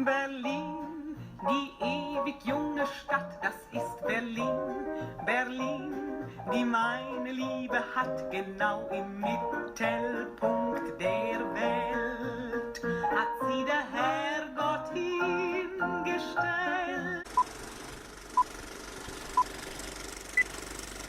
Berlin, die ewig junge Stadt, das ist Berlin. Berlin, die meine Liebe hat, genau im Mittelpunkt der Welt hat sie der Herrgott hingestellt.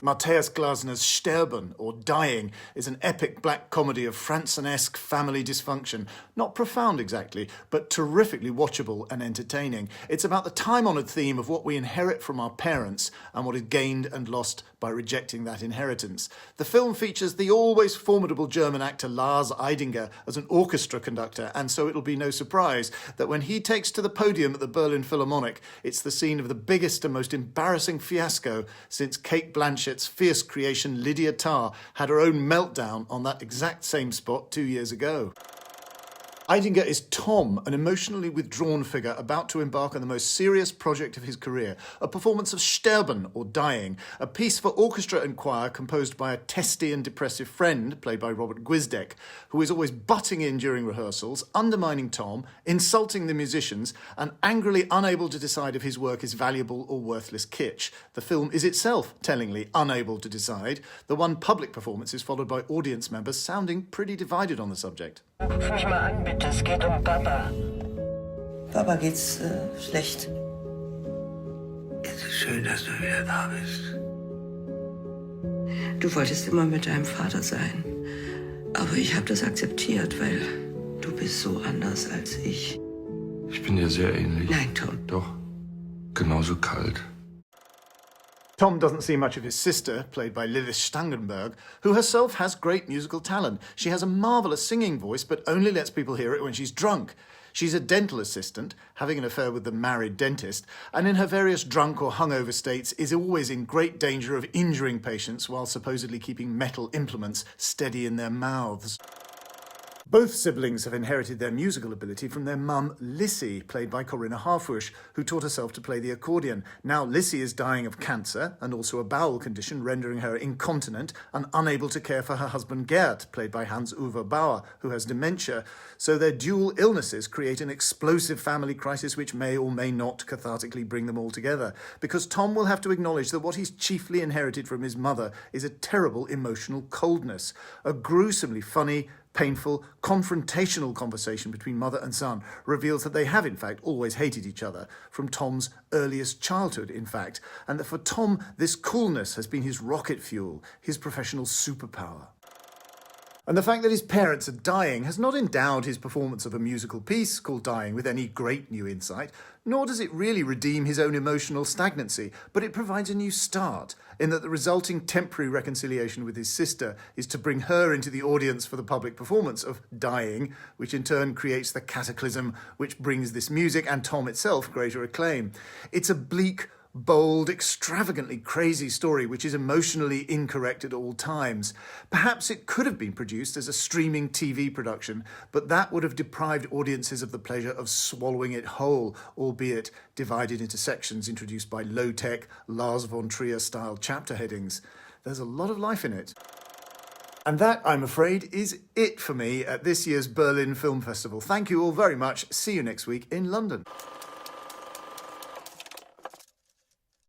Matthias Glasner's Sterben, or Dying, is an epic black comedy of Franson-esque family dysfunction. Not profound exactly, but terrifically watchable and entertaining. It's about the time-honoured theme of what we inherit from our parents and what is gained and lost by rejecting that inheritance. The film features the always formidable German actor Lars Eidinger as an orchestra conductor, and so it'll be no surprise that when he takes to the podium at the Berlin Philharmonic, it's the scene of the biggest and most embarrassing fiasco since Kate Blanchett's fierce creation Lydia Tarr had her own meltdown on that exact same spot 2 years ago. Eidinger is Tom, an emotionally withdrawn figure about to embark on the most serious project of his career, a performance of Sterben, or Dying, a piece for orchestra and choir composed by a testy and depressive friend, played by Robert Gwisdek, who is always butting in during rehearsals, undermining Tom, insulting the musicians, and angrily unable to decide if his work is valuable or worthless kitsch. The film is itself, tellingly, unable to decide. The one public performance is followed by audience members sounding pretty divided on the subject. Ruf mich mal an, bitte. Es geht Papa. Papa geht's schlecht. Es ist schön, dass du wieder da bist. Du wolltest immer mit deinem Vater sein. Aber ich habe das akzeptiert, weil du bist so anders als ich. Ich bin dir sehr ähnlich. Nein, Tom. Doch, genauso kalt. Tom doesn't see much of his sister, played by Lilith Stangenberg, who herself has great musical talent. She has a marvellous singing voice, but only lets people hear it when she's drunk. She's a dental assistant, having an affair with the married dentist, and in her various drunk or hungover states is always in great danger of injuring patients while supposedly keeping metal implements steady in their mouths. Both siblings have inherited their musical ability from their mum, Lissy, played by Corinna Harfouch, who taught herself to play the accordion. Now Lissy is dying of cancer and also a bowel condition rendering her incontinent and unable to care for her husband Gerd, played by Hans-Uwe Bauer, who has dementia. So their dual illnesses create an explosive family crisis which may or may not cathartically bring them all together. Because Tom will have to acknowledge that what he's chiefly inherited from his mother is a terrible emotional coldness, a gruesomely funny, painful, confrontational conversation between mother and son reveals that they have, in fact, always hated each other, from Tom's earliest childhood, in fact, and that for Tom, this coolness has been his rocket fuel, his professional superpower. And the fact that his parents are dying has not endowed his performance of a musical piece called Dying with any great new insight, nor does it really redeem his own emotional stagnancy, but it provides a new start, in that the resulting temporary reconciliation with his sister is to bring her into the audience for the public performance of Dying, which in turn creates the cataclysm which brings this music and Tom itself greater acclaim. It's a bleak, bold, extravagantly crazy story which is emotionally incorrect at all times. Perhaps it could have been produced as a streaming TV production, but that would have deprived audiences of the pleasure of swallowing it whole, albeit divided into sections introduced by low-tech, Lars von Trier-style chapter headings. There's a lot of life in it. And that, I'm afraid, is it for me at this year's Berlin Film Festival. Thank you all very much. See you next week in London.